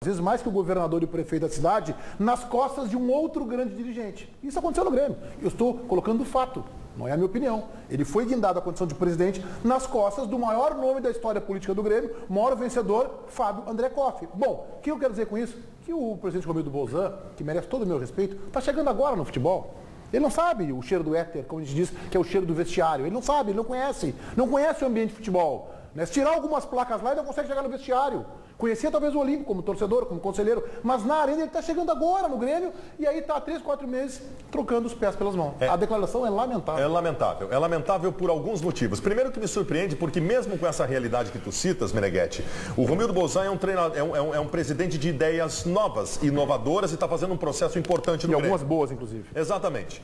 às vezes mais que o governador e o prefeito da cidade, nas costas de um outro grande dirigente. Isso aconteceu no Grêmio. Eu estou colocando o fato, não é a minha opinião. Ele foi guindado à condição de presidente nas costas do maior nome da história política do Grêmio, maior vencedor, Fábio André Koff. Bom, o que eu quero dizer com isso? Que o presidente Romildo Bolzan, que merece todo o meu respeito, está chegando agora no futebol. Ele não sabe o cheiro do éter, como a gente diz, que é o cheiro do vestiário. Ele não sabe, ele não conhece o ambiente de futebol. Se tirar algumas placas lá, ele não consegue chegar no vestiário. Conhecia talvez o Olímpico como torcedor, como conselheiro, mas na arena ele está chegando agora no Grêmio e aí está há 3, 4 meses trocando os pés pelas mãos. A declaração é lamentável. É lamentável. É lamentável por alguns motivos. Primeiro que me surpreende, porque mesmo com essa realidade que tu citas, Meneghetti, o Romildo Bolzan é um treinador, é um presidente de ideias novas, inovadoras e está fazendo um processo importante no Grêmio. E algumas boas, inclusive. Exatamente.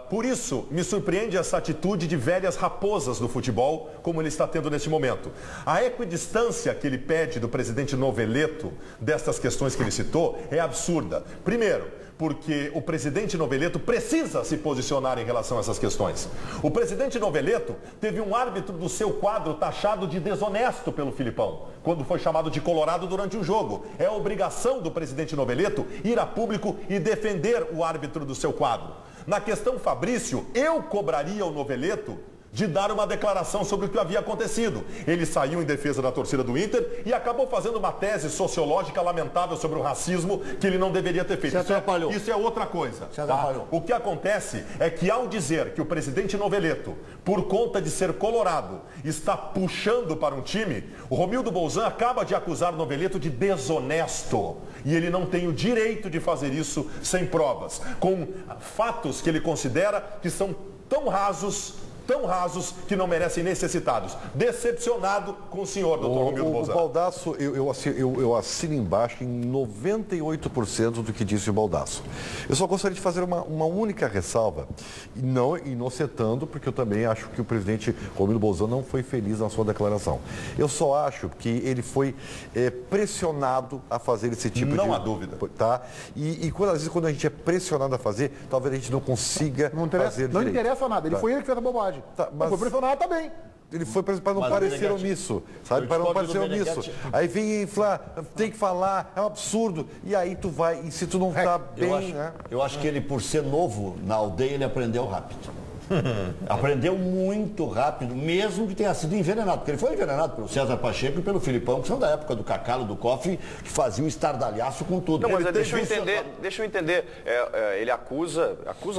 Por isso, me surpreende essa atitude de velhas raposas do futebol, como ele está tendo neste momento. A equidistância que ele pede do presidente Noveleto, destas questões que ele citou, é absurda. Primeiro, porque o presidente Noveleto precisa se posicionar em relação a essas questões. O presidente Noveleto teve um árbitro do seu quadro taxado de desonesto pelo Filipão, quando foi chamado de colorado durante um jogo. É a obrigação do presidente Noveleto ir a público e defender o árbitro do seu quadro. Na questão Fabrício, eu cobraria o Noveleto de dar uma declaração sobre o que havia acontecido. Ele saiu em defesa da torcida do Inter e acabou fazendo uma tese sociológica lamentável sobre o racismo que ele não deveria ter feito. Isso é outra coisa. Tá? O que acontece é que ao dizer que o presidente Noveleto, por conta de ser colorado, está puxando para um time, o Romildo Bolzan acaba de acusar o Noveleto de desonesto. E ele não tem o direito de fazer isso sem provas, com fatos que ele considera que são tão rasos que não merecem necessitados. Decepcionado com o senhor, doutor Romildo Bolzan. O Baldasso, eu assino embaixo em 98% do que disse o Baldasso. Eu só gostaria de fazer uma única ressalva, e não inocentando, porque eu também acho que o presidente Romildo Bolzan não foi feliz na sua declaração. Eu só acho que ele foi pressionado a fazer esse tipo de... Não há dúvida. Tá? E às vezes quando a gente é pressionado a fazer, talvez a gente não consiga fazer direito. Não interessa nada, ele foi ele que fez a bobagem. Tá, mas... Não foi pressionado, tá bem. Ele foi para não parecer omisso, sabe? Para não parecer omisso. Aí vem e fala, tem que falar, é um absurdo. E aí tu vai, e se tu não tá bem... Eu acho que ele, por ser novo na aldeia, ele aprendeu rápido. Aprendeu muito rápido, mesmo que tenha sido envenenado, porque ele foi envenenado pelo César Pacheco e pelo Filipão, que são da época do Cacalo, do Koff, que faziam estardalhaço com tudo. Não, mas deixa eu entender, ele acusa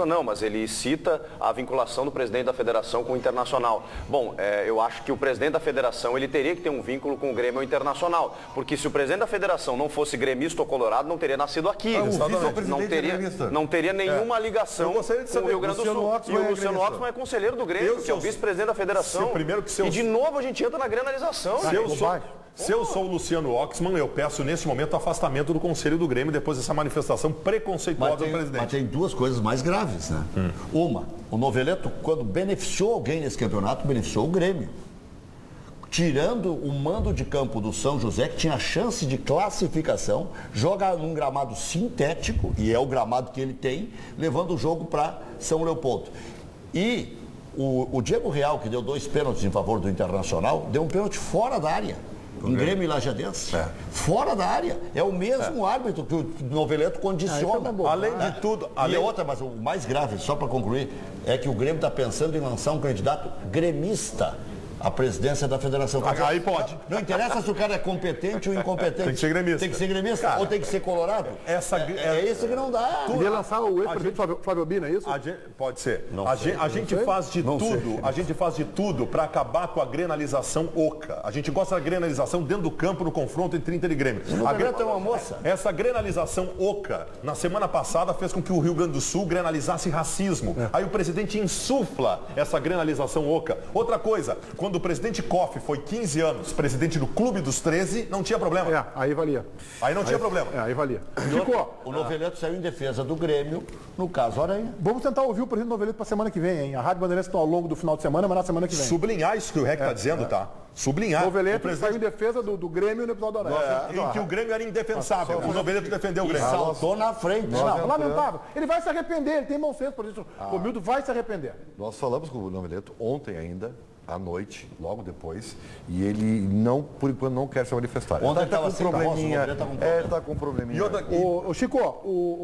não, mas ele cita a vinculação do presidente da federação com o Internacional. Bom, eu acho que o presidente da federação, ele teria que ter um vínculo com o Grêmio Internacional, porque se o presidente da federação não fosse gremista ou colorado, não teria nascido aqui. Não teria nenhuma ligação com o Rio Grande do Sul. E o Luciano Oxman é conselheiro do Grêmio, que é o vice-presidente da federação. E de novo a gente entra na granalização. Se eu sou o Luciano Oxman, eu peço nesse momento o afastamento do Conselho do Grêmio depois dessa manifestação preconceituosa do presidente. Mas tem duas coisas mais graves, né? Uma, o Noveleto, quando beneficiou alguém nesse campeonato, beneficiou o Grêmio. Tirando o mando de campo do São José, que tinha chance de classificação, joga num gramado sintético, e é o gramado que ele tem, levando o jogo para São Leopoldo. E o Diego Real, que deu 2 pênaltis em favor do Internacional, deu um pênalti fora da área. Em Grêmio e Lajadense. Fora da área. É o mesmo árbitro que o Noveleto condiciona. Além de tudo... E outra, mas o mais grave, só para concluir, é que o Grêmio está pensando em lançar um candidato gremista à presidência da federação. Aí pode. Não interessa se o cara é competente ou incompetente. Tem que ser gremista. Tem que ser gremista, cara, ou tem que ser colorado. É isso que não dá. Queria lançar o ex-presidente Flávio Bina, é isso? Pode ser. A gente faz de tudo para acabar com a grenalização oca. A gente gosta da grenalização dentro do campo no confronto entre Inter e Grêmio. É uma moça. Essa grenalização oca, na semana passada, fez com que o Rio Grande do Sul grenalizasse racismo. Aí o presidente insufla essa grenalização oca. Outra coisa, quando o presidente Koff foi 15 anos presidente do Clube dos 13, não tinha problema. Aí valia. Aí não tinha problema. Aí valia. O Noveleto saiu em defesa do Grêmio, no caso Aranha. Vamos tentar ouvir o presidente Noveleto para semana que vem, hein? A Rádio Bandeirantes está ao longo do final de semana, mas na semana que vem. Sublinhar isso que o REC está dizendo, tá? Sublinhar. O Noveleto saiu em defesa do Grêmio no episódio da Aranha. Em que o Grêmio era indefensável. O Noveleto defendeu o Grêmio. Saltou na frente. Não, lamentável. Ele vai se arrepender, ele tem bom senso, por isso. O Romildo vai se arrepender. Nós falamos com o Noveleto ontem ainda, à noite, logo depois, e ele não, por enquanto, não quer se manifestar. Ontem Ele está com sem probleminha. voz, Está com um probleminha. Ô, Chico,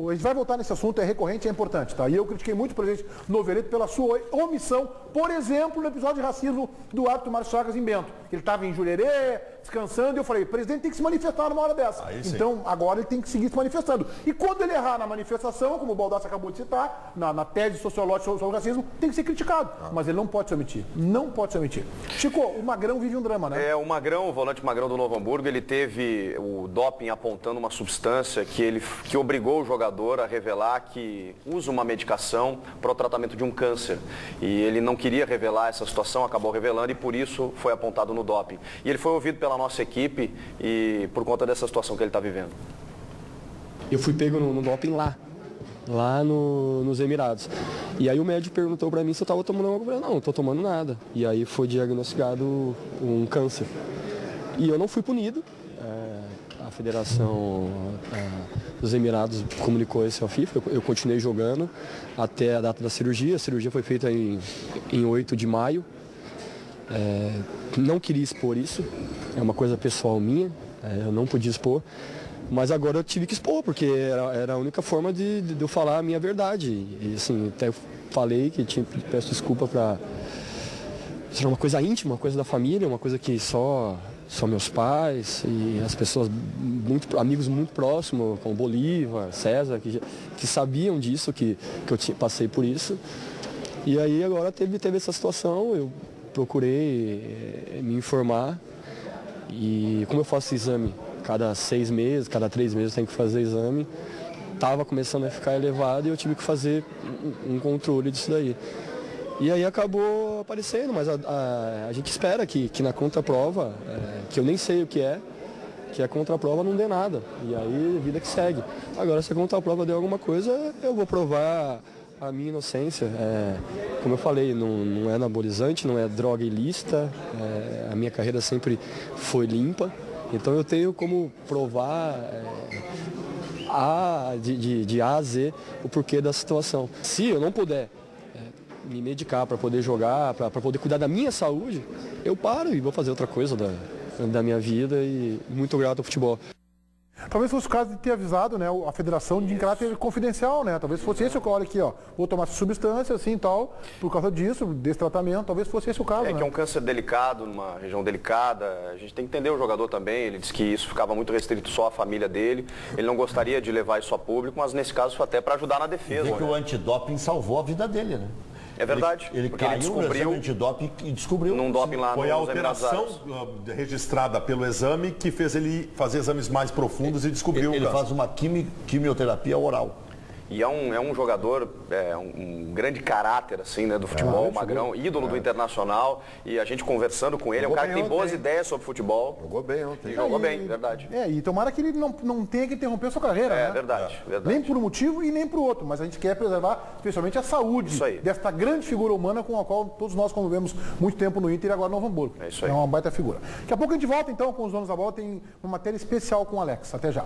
a gente vai voltar nesse assunto, é recorrente, é importante, tá? E eu critiquei muito o presidente Noveleto pela sua omissão, por exemplo, no episódio de racismo do árbitro Márcio Chagas em Bento. Ele estava em Jurerê, descansando, e eu falei, o presidente tem que se manifestar numa hora dessa. Então, agora ele tem que seguir se manifestando. E quando ele errar na manifestação, como o Baldassi acabou de citar, na tese sociológica sobre o racismo, tem que ser criticado. Mas ele não pode se omitir. Não pode se omitir. Chico, o Magrão vive um drama, né? O Magrão, o volante Magrão do Novo Hamburgo, ele teve o doping apontando uma substância que obrigou o jogador a revelar que usa uma medicação para o tratamento de um câncer. E ele não queria revelar essa situação, acabou revelando e por isso foi apontado no doping. E ele foi ouvido pela nossa equipe e por conta dessa situação que ele está vivendo. Eu fui pego no doping lá nos Emirados. E aí o médico perguntou para mim se eu estava tomando algo. Eu falei, não estou tomando nada. E aí foi diagnosticado um câncer. E eu não fui punido. A Federação dos Emirados comunicou isso ao FIFA. Eu continuei jogando até a data da cirurgia. A cirurgia foi feita em 8 de maio. Não queria expor isso. É uma coisa pessoal minha. Eu não podia expor. Mas agora eu tive que expor, porque era a única forma de eu falar a minha verdade. E assim, até falei que peço desculpa para... Isso era uma coisa íntima, uma coisa da família, uma coisa que só meus pais e as pessoas, amigos muito próximos, como Bolívar, César, que sabiam disso, que eu passei por isso. E aí agora teve essa situação, eu procurei me informar. E como eu faço exame cada 6 meses, cada 3 meses eu tenho que fazer exame, estava começando a ficar elevado e eu tive que fazer um controle disso daí. E aí acabou aparecendo, mas a gente espera que na contraprova, que eu nem sei o que a contraprova não dê nada. E aí vida que segue. Agora se a contraprova der alguma coisa, eu vou provar a minha inocência. Como eu falei, não é anabolizante, não é droga ilícita, a minha carreira sempre foi limpa. Então eu tenho como provar de A a Z o porquê da situação. Se eu não puder me medicar para poder jogar, para poder cuidar da minha saúde, eu paro e vou fazer outra coisa da minha vida e muito grato ao futebol. Talvez fosse o caso de ter avisado, né, a federação de caráter confidencial, né? Talvez fosse esse o caso aqui, ó. Vou tomar substância, assim, tal, por causa disso, desse tratamento. Talvez fosse esse o caso, né? Que é um câncer delicado, numa região delicada. A gente tem que entender o jogador também. Ele disse que isso ficava muito restrito só à família dele. Ele não gostaria de levar isso a público, mas nesse caso foi até para ajudar na defesa. Que o antidoping salvou a vida dele, né? É verdade. Ele caiu no exame antidoping e descobriu. Num doping lá foi a alteração registrada pelo exame que fez ele fazer exames mais profundos e descobriu. Ele faz uma quimioterapia oral. E é um jogador, um grande caráter, assim, né, do futebol, o Magrão, ídolo do Internacional. E a gente conversando com ele, é um cara que tem boas ideias sobre futebol. Jogou bem ontem. E jogou bem, verdade. E tomara que ele não tenha que interromper a sua carreira, né? Verdade. Nem por um motivo e nem por outro. Mas a gente quer preservar, especialmente, a saúde desta grande figura humana com a qual todos nós convivemos muito tempo no Inter e agora no Novo Hamburgo. É isso aí. É uma baita figura. Daqui a pouco a gente volta, então, com os donos da bola. Tem uma matéria especial com o Alex. Até já.